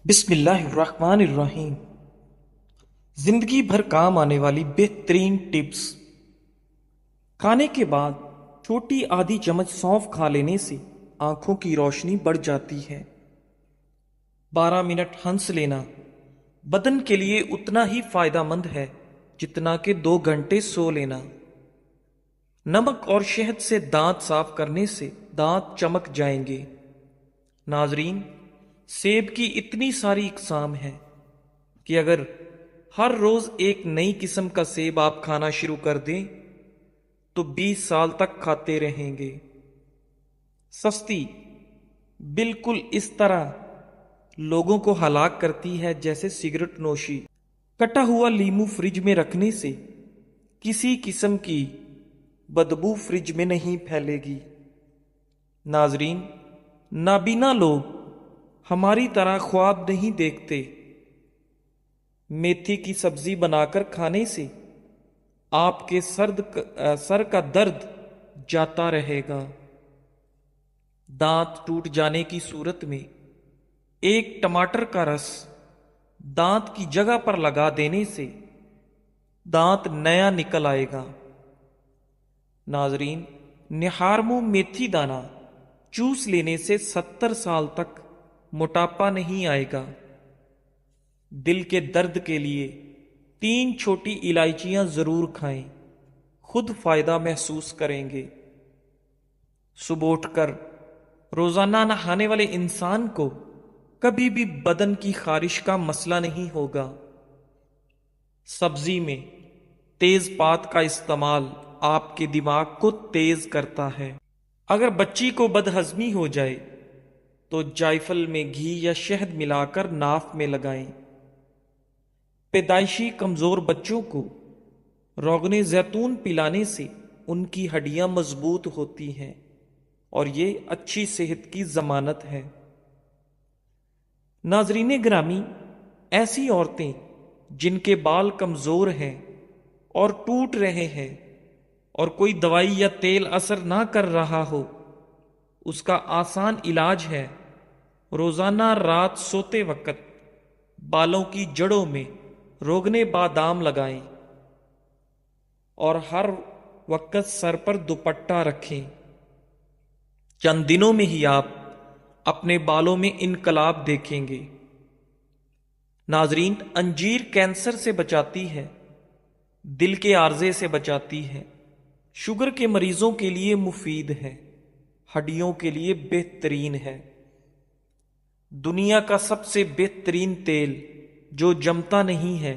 بسم اللہ الرحمن الرحیم۔ زندگی بھر کام آنے والی بہترین ٹپس۔ کھانے کے بعد چھوٹی آدھی چمچ سونف کھا لینے سے آنکھوں کی روشنی بڑھ جاتی ہے۔ 12 منٹ ہنس لینا بدن کے لیے اتنا ہی فائدہ مند ہے جتنا کہ 2 گھنٹے سو لینا۔ نمک اور شہد سے دانت صاف کرنے سے دانت چمک جائیں گے۔ ناظرین، سیب کی اتنی ساری اقسام ہیں کہ اگر ہر روز ایک نئی قسم کا سیب آپ کھانا شروع کر دیں تو 20 سال تک کھاتے رہیں گے۔ سستی بالکل اس طرح لوگوں کو ہلاک کرتی ہے جیسے سگریٹ نوشی۔ کٹا ہوا لیمو فریج میں رکھنے سے کسی قسم کی بدبو فریج میں نہیں پھیلے گی۔ ناظرین، نابینا لوگ ہماری طرح خواب نہیں دیکھتے۔ میتھی کی سبزی بنا کر کھانے سے آپ کے سر کا درد جاتا رہے گا۔ دانت ٹوٹ جانے کی صورت میں ایک ٹماٹر کا رس دانت کی جگہ پر لگا دینے سے دانت نیا نکل آئے گا۔ ناظرین، نہارمو میتھی دانہ چوس لینے سے 70 سال تک موٹاپا نہیں آئے گا۔ دل کے درد کے لیے 3 چھوٹی الائچیاں ضرور کھائیں، خود فائدہ محسوس کریں گے۔ صبح اٹھ کر روزانہ نہانے والے انسان کو کبھی بھی بدن کی خارش کا مسئلہ نہیں ہوگا۔ سبزی میں تیز پات کا استعمال آپ کے دماغ کو تیز کرتا ہے۔ اگر بچی کو بدہضمی ہو جائے تو جائفل میں گھی یا شہد ملا کر ناف میں لگائیں۔ پیدائشی کمزور بچوں کو روغن زیتون پلانے سے ان کی ہڈیاں مضبوط ہوتی ہیں اور یہ اچھی صحت کی ضمانت ہے۔ ناظرین گرامی، ایسی عورتیں جن کے بال کمزور ہیں اور ٹوٹ رہے ہیں اور کوئی دوائی یا تیل اثر نہ کر رہا ہو، اس کا آسان علاج ہے روزانہ رات سوتے وقت بالوں کی جڑوں میں روغن بادام لگائیں اور ہر وقت سر پر دوپٹہ رکھیں۔ چند دنوں میں ہی آپ اپنے بالوں میں انقلاب دیکھیں گے۔ ناظرین، انجیر کینسر سے بچاتی ہے، دل کے عارضے سے بچاتی ہے، شوگر کے مریضوں کے لیے مفید ہے، ہڈیوں کے لیے بہترین ہے۔ دنیا کا سب سے بہترین تیل جو جمتا نہیں ہے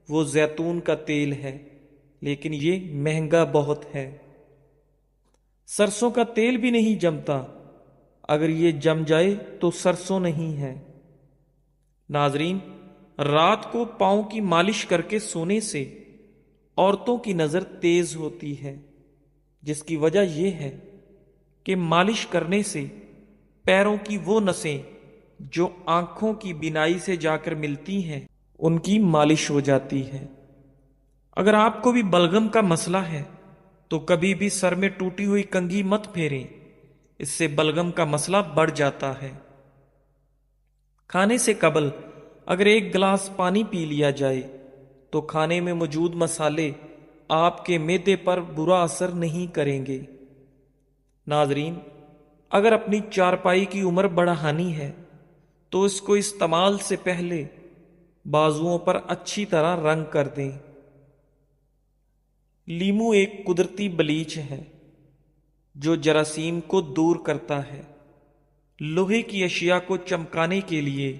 وہ زیتون کا تیل ہے، لیکن یہ مہنگا بہت ہے۔ سرسوں کا تیل بھی نہیں جمتا، اگر یہ جم جائے تو سرسوں نہیں ہے۔ ناظرین، رات کو پاؤں کی مالش کر کے سونے سے عورتوں کی نظر تیز ہوتی ہے، جس کی وجہ یہ ہے کہ مالش کرنے سے پیروں کی وہ نسیں جو آنکھوں کی بینائی سے جا کر ملتی ہیں ان کی مالش ہو جاتی ہے۔ اگر آپ کو بھی بلغم کا مسئلہ ہے تو کبھی بھی سر میں ٹوٹی ہوئی کنگھی مت پھیریں، اس سے بلغم کا مسئلہ بڑھ جاتا ہے۔ کھانے سے قبل اگر 1 گلاس پانی پی لیا جائے تو کھانے میں موجود مسالے آپ کے معدے پر برا اثر نہیں کریں گے۔ ناظرین، اگر اپنی چارپائی کی عمر بڑھانی ہے تو اس کو استعمال سے پہلے بازوؤں پر اچھی طرح رنگ کر دیں۔ لیمو ایک قدرتی بلیچ ہے جو جراثیم کو دور کرتا ہے۔ لوہے کی اشیاء کو چمکانے کے لیے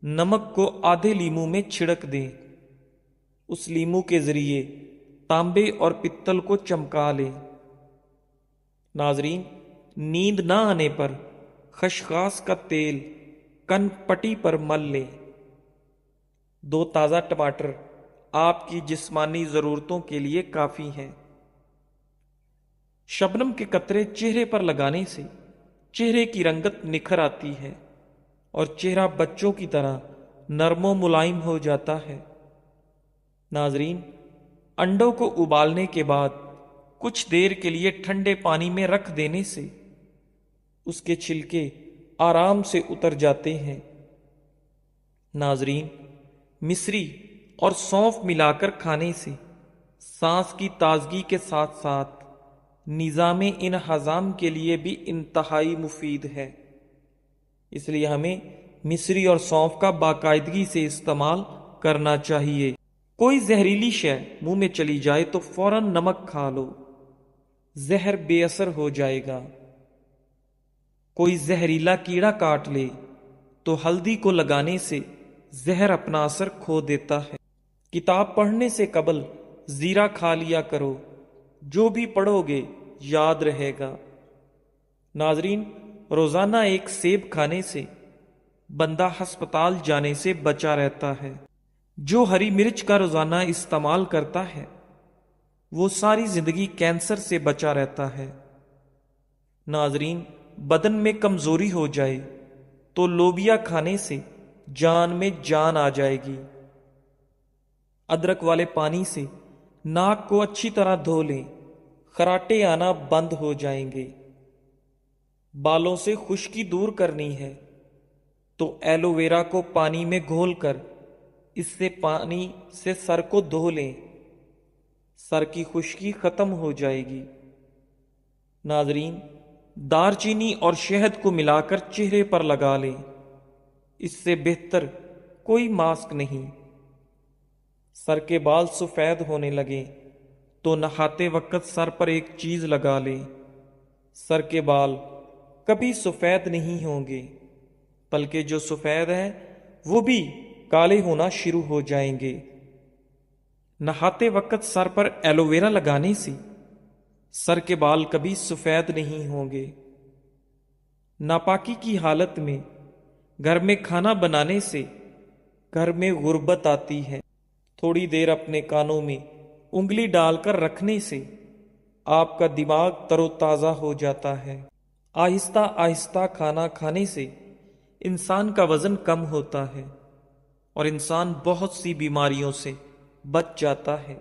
نمک کو آدھے لیمو میں چھڑک دیں، اس لیمو کے ذریعے تانبے اور پتل کو چمکا لیں۔ ناظرین، نیند نہ آنے پر خسخاس کا تیل کن پٹی پر مل لیں۔ 2 تازہ ٹماٹر آپ کی جسمانی ضرورتوں کے لیے کافی ہیں۔ شبنم کے قطرے چہرے پر لگانے سے چہرے کی رنگت نکھر آتی ہے اور چہرہ بچوں کی طرح نرم و ملائم ہو جاتا ہے۔ ناظرین، انڈوں کو ابالنے کے بعد کچھ دیر کے لیے ٹھنڈے پانی میں رکھ دینے سے اس کے چھلکے آرام سے اتر جاتے ہیں۔ ناظرین، مصری اور سونف ملا کر کھانے سے سانس کی تازگی کے ساتھ ساتھ نظام انہضام کے لیے بھی انتہائی مفید ہے۔ اس لیے ہمیں مصری اور سونف کا باقاعدگی سے استعمال کرنا چاہیے۔ کوئی زہریلی شے منہ میں چلی جائے تو فوراً نمک کھا لو، زہر بے اثر ہو جائے گا۔ کوئی زہریلا کیڑا کاٹ لے تو ہلدی کو لگانے سے زہر اپنا اثر کھو دیتا ہے۔ کتاب پڑھنے سے قبل زیرہ کھا لیا کرو، جو بھی پڑھو گے یاد رہے گا۔ ناظرین، روزانہ ایک سیب کھانے سے بندہ ہسپتال جانے سے بچا رہتا ہے۔ جو ہری مرچ کا روزانہ استعمال کرتا ہے وہ ساری زندگی کینسر سے بچا رہتا ہے۔ ناظرین، بدن میں کمزوری ہو جائے تو لوبیا کھانے سے جان میں جان آ جائے گی۔ ادرک والے پانی سے ناک کو اچھی طرح دھو لیں، خراٹے آنا بند ہو جائیں گے۔ بالوں سے خشکی دور کرنی ہے تو ایلو ویرا کو پانی میں گھول کر اس سے پانی سے سر کو دھو لیں، سر کی خشکی ختم ہو جائے گی۔ ناظرین، دار چینی اور شہد کو ملا کر چہرے پر لگا لیں، اس سے بہتر کوئی ماسک نہیں۔ سر کے بال سفید ہونے لگیں تو نہاتے وقت سر پر ایک چیز لگا لیں، سر کے بال کبھی سفید نہیں ہوں گے، بلکہ جو سفید ہیں وہ بھی کالے ہونا شروع ہو جائیں گے۔ نہاتے وقت سر پر ایلو ویرا لگانے سے سر کے بال کبھی سفید نہیں ہوں گے۔ ناپاکی کی حالت میں گھر میں کھانا بنانے سے گھر میں غربت آتی ہے۔ تھوڑی دیر اپنے کانوں میں انگلی ڈال کر رکھنے سے آپ کا دماغ تر و تازہ ہو جاتا ہے۔ آہستہ آہستہ کھانا کھانے سے انسان کا وزن کم ہوتا ہے اور انسان بہت سی بیماریوں سے بچ جاتا ہے۔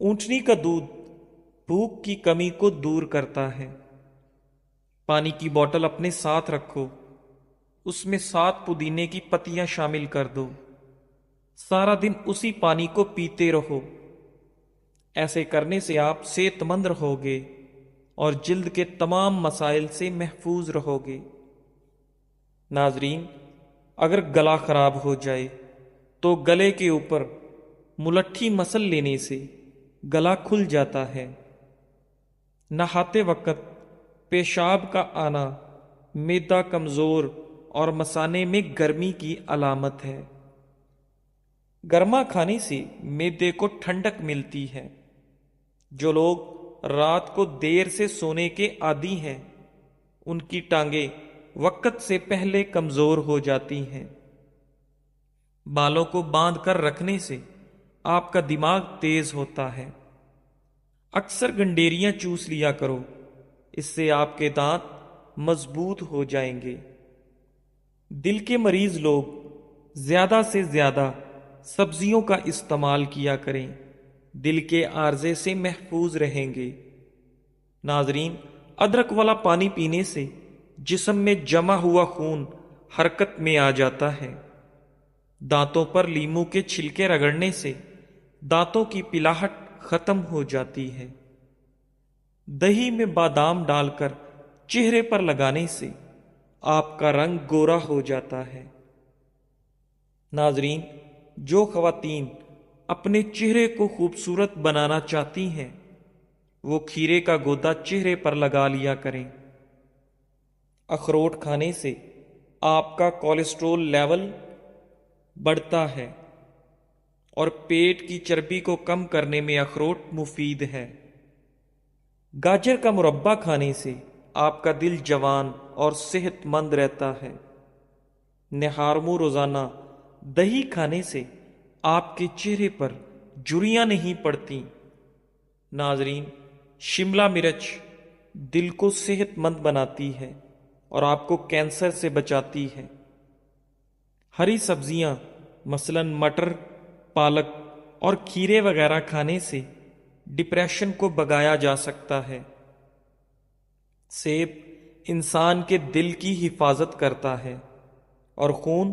اونٹنی کا دودھ بھوک کی کمی کو دور کرتا ہے۔ پانی کی بوتل اپنے ساتھ رکھو، اس میں 7 پودینے کی پتیاں شامل کر دو، سارا دن اسی پانی کو پیتے رہو۔ ایسے کرنے سے آپ صحت مند رہو گے اور جلد کے تمام مسائل سے محفوظ رہو گے۔ ناظرین، اگر گلا خراب ہو جائے تو گلے کے اوپر ملٹھی مسل لینے سے گلا کھل جاتا ہے۔ نہاتے وقت پیشاب کا آنا معدہ کمزور اور مثانے میں گرمی کی علامت ہے۔ گرما کھانے سے معدے کو ٹھنڈک ملتی ہے۔ جو لوگ رات کو دیر سے سونے کے عادی ہیں ان کی ٹانگیں وقت سے پہلے کمزور ہو جاتی ہیں۔ بالوں کو باندھ کر رکھنے سے آپ کا دماغ تیز ہوتا ہے۔ اکثر گنڈیریاں چوس لیا کرو، اس سے آپ کے دانت مضبوط ہو جائیں گے۔ دل کے مریض لوگ زیادہ سے زیادہ سبزیوں کا استعمال کیا کریں، دل کے عارضے سے محفوظ رہیں گے۔ ناظرین، ادرک والا پانی پینے سے جسم میں جمع ہوا خون حرکت میں آ جاتا ہے۔ دانتوں پر لیموں کے چھلکے رگڑنے سے دانتوں کی پلاہٹ ختم ہو جاتی ہے۔ دہی میں بادام ڈال کر چہرے پر لگانے سے آپ کا رنگ گورا ہو جاتا ہے۔ ناظرین، جو خواتین اپنے چہرے کو خوبصورت بنانا چاہتی ہیں وہ کھیرے کا گودا چہرے پر لگا لیا کریں۔ اخروٹ کھانے سے آپ کا کولیسٹرول لیول بڑھتا ہے اور پیٹ کی چربی کو کم کرنے میں اخروٹ مفید ہے۔ گاجر کا مربع کھانے سے آپ کا دل جوان اور صحت مند رہتا ہے۔ نہار منہ روزانہ دہی کھانے سے آپ کے چہرے پر جھریاں نہیں پڑتی۔ ناظرین، شملہ مرچ دل کو صحت مند بناتی ہے اور آپ کو کینسر سے بچاتی ہے۔ ہری سبزیاں مثلاً مٹر، پالک اور کھیرے وغیرہ کھانے سے ڈپریشن کو بھگایا جا سکتا ہے۔ سیب انسان کے دل کی حفاظت کرتا ہے اور خون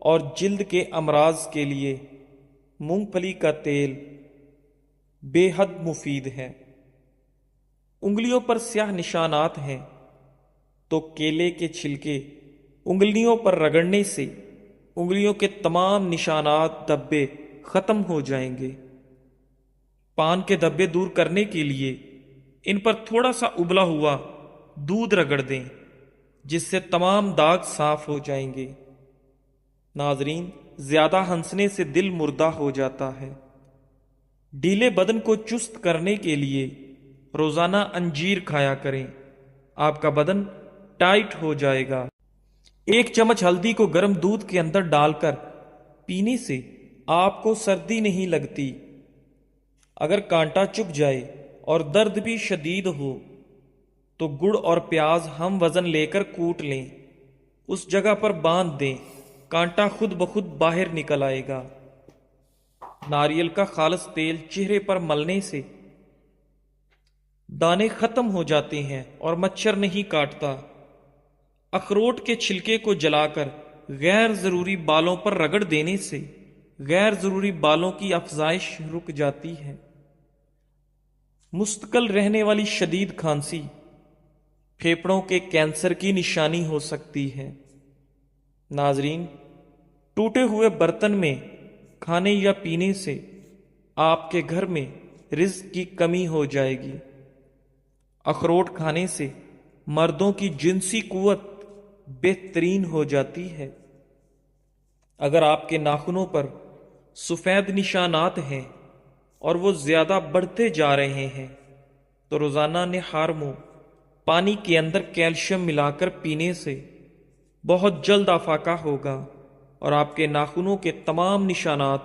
اور جلد کے امراض کے لیے مونگ پھلی کا تیل بے حد مفید ہے۔ انگلیوں پر سیاہ نشانات ہیں تو کیلے کے چھلکے انگلیوں پر رگڑنے سے انگلیوں کے تمام نشانات دھبے ختم ہو جائیں گے۔ پان کے دھبے دور کرنے کے لیے ان پر تھوڑا سا ابلا ہوا دودھ رگڑ دیں، جس سے تمام داغ صاف ہو جائیں گے۔ ناظرین، زیادہ ہنسنے سے دل مردہ ہو جاتا ہے۔ ڈھیلے بدن کو چست کرنے کے لیے روزانہ انجیر کھایا کریں، آپ کا بدن ٹائٹ ہو جائے گا۔ 1 چمچ ہلدی کو گرم دودھ کے اندر ڈال کر پینے سے آپ کو سردی نہیں لگتی۔ اگر کانٹا چبھ جائے اور درد بھی شدید ہو تو گڑ اور پیاز ہم وزن لے کر کوٹ لیں، اس جگہ پر باندھ دیں، کانٹا خود بخود باہر نکل آئے گا۔ ناریل کا خالص تیل چہرے پر ملنے سے دانے ختم ہو جاتے ہیں اور مچھر نہیں کاٹتا۔ اخروٹ کے چھلکے کو جلا کر غیر ضروری بالوں پر رگڑ دینے سے غیر ضروری بالوں کی افزائش رک جاتی ہے۔ مستقل رہنے والی شدید کھانسی پھیپھڑوں کے کینسر کی نشانی ہو سکتی ہے۔ ناظرین، ٹوٹے ہوئے برتن میں کھانے یا پینے سے آپ کے گھر میں رزق کی کمی ہو جائے گی۔ اخروٹ کھانے سے مردوں کی جنسی قوت بہترین ہو جاتی ہے۔ اگر آپ کے ناخنوں پر سفید نشانات ہیں اور وہ زیادہ بڑھتے جا رہے ہیں تو روزانہ نہار منہ پانی کے اندر کیلشیم ملا کر پینے سے بہت جلد افاقہ ہوگا اور آپ کے ناخنوں کے تمام نشانات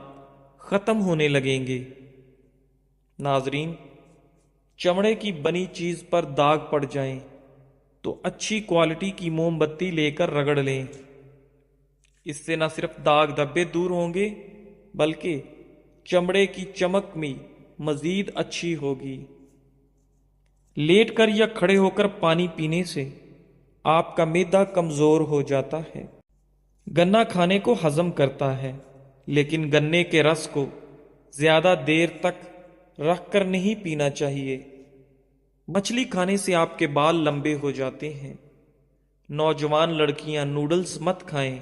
ختم ہونے لگیں گے۔ ناظرین، چمڑے کی بنی چیز پر داغ پڑ جائیں تو اچھی کوالٹی کی موم بتی لے کر رگڑ لیں، اس سے نہ صرف داغ دھبے دور ہوں گے بلکہ چمڑے کی چمک بھی مزید اچھی ہوگی۔ لیٹ کر یا کھڑے ہو کر پانی پینے سے آپ کا معدہ کمزور ہو جاتا ہے۔ گنا کھانے کو ہضم کرتا ہے، لیکن گنے کے رس کو زیادہ دیر تک رکھ کر نہیں پینا چاہیے۔ مچھلی کھانے سے آپ کے بال لمبے ہو جاتے ہیں۔ نوجوان لڑکیاں نوڈلز مت کھائیں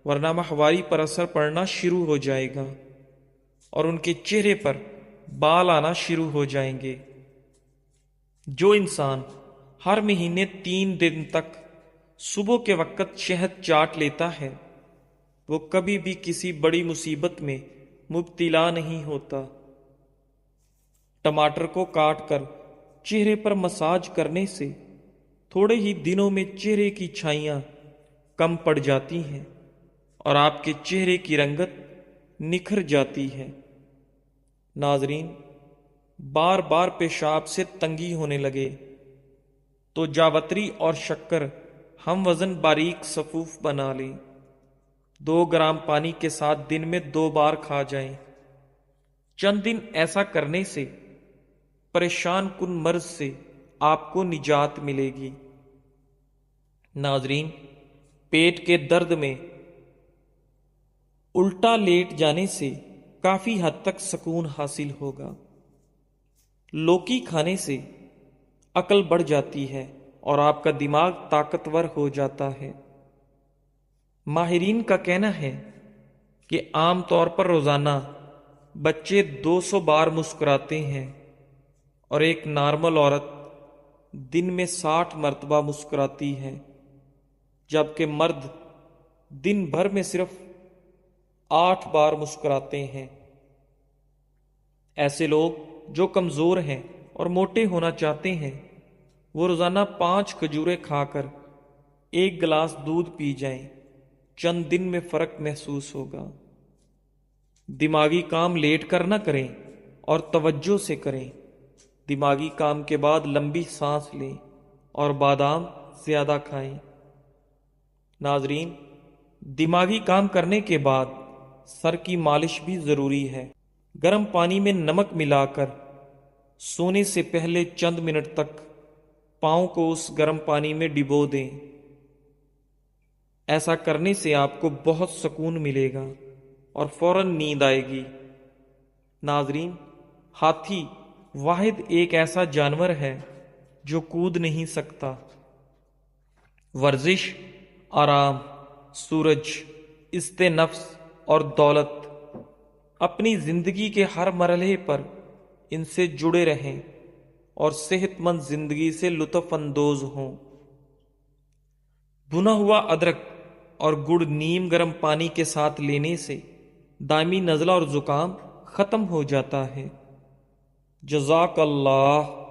ورنہ ماہواری پر اثر پڑنا شروع ہو جائے گا اور ان کے چہرے پر بال آنا شروع ہو جائیں گے۔ جو انسان ہر مہینے 3 دن تک صبح کے وقت شہد چاٹ لیتا ہے وہ کبھی بھی کسی بڑی مصیبت میں مبتلا نہیں ہوتا۔ ٹماٹر کو کاٹ کر چہرے پر مساج کرنے سے تھوڑے ہی دنوں میں چہرے کی چھائیاں کم پڑ جاتی ہیں اور آپ کے چہرے کی رنگت نکھر جاتی ہے۔ ناظرین، بار بار پیشاب سے تنگی ہونے لگے تو جاوتری اور شکر ہم وزن باریک صفوف بنا لیں، 2 گرام پانی کے ساتھ دن میں 2 بار کھا جائیں۔ چند دن ایسا کرنے سے پریشان کن مرض سے آپ کو نجات ملے گی۔ ناظرین، پیٹ کے درد میں الٹا لیٹ جانے سے کافی حد تک سکون حاصل ہوگا۔ لوکی کھانے سے عقل بڑھ جاتی ہے اور آپ کا دماغ طاقتور ہو جاتا ہے۔ ماہرین کا کہنا ہے کہ عام طور پر روزانہ بچے 200 بار مسکراتے ہیں اور ایک نارمل عورت دن میں 60 مرتبہ مسکراتی ہے، جبکہ مرد دن بھر میں صرف 8 بار مسکراتے ہیں۔ ایسے لوگ جو کمزور ہیں اور موٹے ہونا چاہتے ہیں وہ روزانہ 5 کھجوریں کھا کر 1 گلاس دودھ پی جائیں، چند دن میں فرق محسوس ہوگا۔ دماغی کام لیٹ کر نہ کریں اور توجہ سے کریں۔ دماغی کام کے بعد لمبی سانس لیں اور بادام زیادہ کھائیں۔ ناظرین، دماغی کام کرنے کے بعد سر کی مالش بھی ضروری ہے۔ گرم پانی میں نمک ملا کر سونے سے پہلے چند منٹ تک پاؤں کو اس گرم پانی میں ڈبو دیں۔ ایسا کرنے سے آپ کو بہت سکون ملے گا اور فوراً نیند آئے گی۔ ناظرین، ہاتھی واحد ایک ایسا جانور ہے جو کود نہیں سکتا۔ ورزش، آرام، سورج، عزت نفس اور دولت، اپنی زندگی کے ہر مرحلے پر ان سے جڑے رہیں اور صحت مند زندگی سے لطف اندوز ہوں۔ بھنا ہوا ادرک اور گڑ نیم گرم پانی کے ساتھ لینے سے دائمی نزلہ اور زکام ختم ہو جاتا ہے۔ جزاک اللہ۔